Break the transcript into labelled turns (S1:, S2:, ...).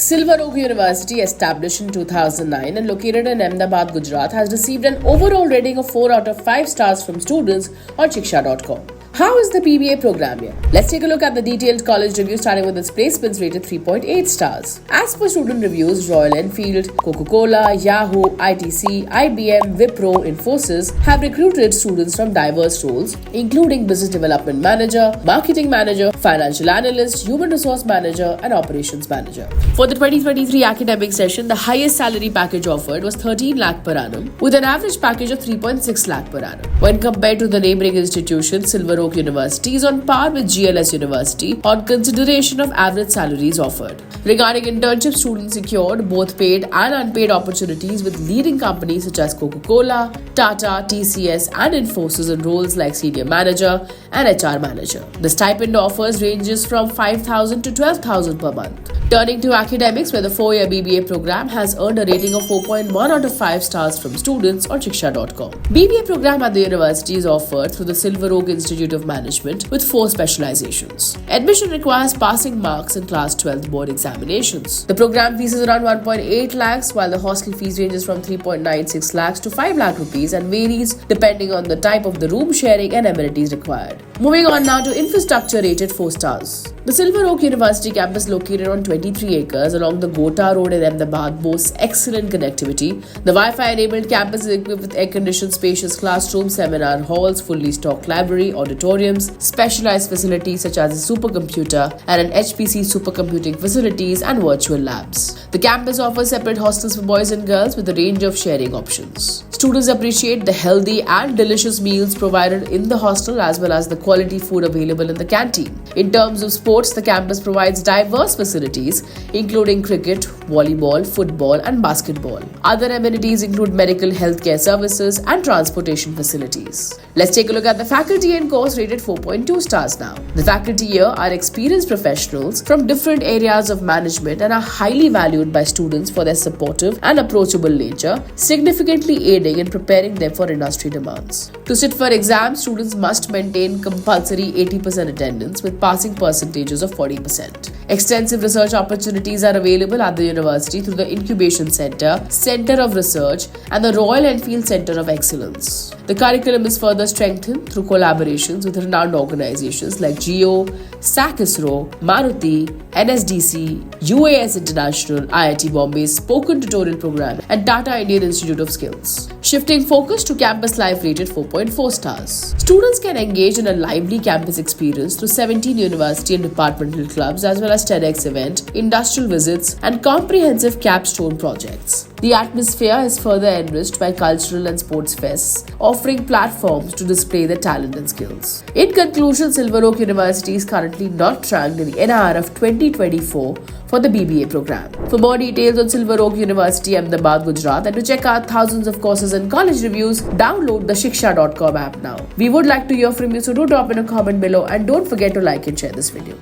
S1: Silver Oak University, established in 2009 and located in Ahmedabad, Gujarat, has received an overall rating of 4 out of 5 stars from students on Shiksha.com. How is the BBA program here? Let's take a look at the detailed college review, starting with its placements rated 3.8 stars. As per student reviews, Royal Enfield, Coca-Cola, Yahoo, ITC, IBM, Wipro, Infosys have recruited students from diverse roles, including business development manager, marketing manager, financial analyst, human resource manager, and operations manager. For the 2023 academic session, the highest salary package offered was 13 lakh per annum, with an average package of 3.6 lakh per annum. When compared to the neighboring institution, Silver Oak University is on par with GLS University on consideration of average salaries offered. Regarding internships, students secured both paid and unpaid opportunities with leading companies such as Coca-Cola, Tata, TCS, and Infosys in roles like senior manager and HR manager. The stipend offers ranges from 5,000 to 12,000 per month. Turning to academics, where the 4-year BBA program has earned a rating of 4.1 out of 5 stars from students on Shiksha.com. BBA program at the university is offered through the Silver Oak Institute of Management with 4 specializations. Admission requires passing marks in class 12th board examinations. The program fees is around 1.8 lakhs, while the hostel fees ranges from 3.96 lakhs to 5 lakh rupees and varies depending on the type of the room sharing and amenities required. Moving on now to infrastructure rated 4 stars. The Silver Oak University campus, located on 23 acres along the Gota Road in Ahmedabad, boasts excellent connectivity. The Wi-Fi enabled campus is equipped with air-conditioned spacious classrooms, seminar halls, fully stocked library, auditoriums, specialized facilities such as a supercomputer and an HPC supercomputing facilities and virtual labs. The campus offers separate hostels for boys and girls with a range of sharing options. Students appreciate the healthy and delicious meals provided in the hostel as well as the quality food available in the canteen. In terms of sports, the campus provides diverse facilities including cricket, volleyball, football, and basketball. Other amenities include medical healthcare services and transportation facilities. Let's take a look at the faculty and course rated 4.2 stars now. The faculty here are experienced professionals from different areas of management and are highly valued by students for their supportive and approachable nature, significantly aiding in preparing them for industry demands. To sit for exams, students must maintain compulsory 80% attendance with passing percentages of 40%. Extensive research opportunities are available at the university through the Incubation Center, Center of Research, and the Royal Enfield Center of Excellence. The curriculum is further strengthened through collaborations with renowned organizations like GEO, SAC ISRO, Maruti, NSDC, UAS International, IIT Bombay's Spoken Tutorial Program, and Tata Indian Institute of Skills. Shifting focus to campus life rated 4.4 stars. Students can engage in a lively campus experience through 17 university and departmental clubs as well as TEDx event, industrial visits, and comprehensive capstone projects. The atmosphere is further enriched by cultural and sports fests, offering platforms to display their talent and skills. In conclusion, Silver Oak University is currently not ranked in the NIR of 2024 for the BBA program. For more details on Silver Oak University, Ahmedabad, Gujarat, and to check out thousands of courses and college reviews, download the Shiksha.com app now. We would like to hear from you, so do drop in a comment below and don't forget to like and share this video.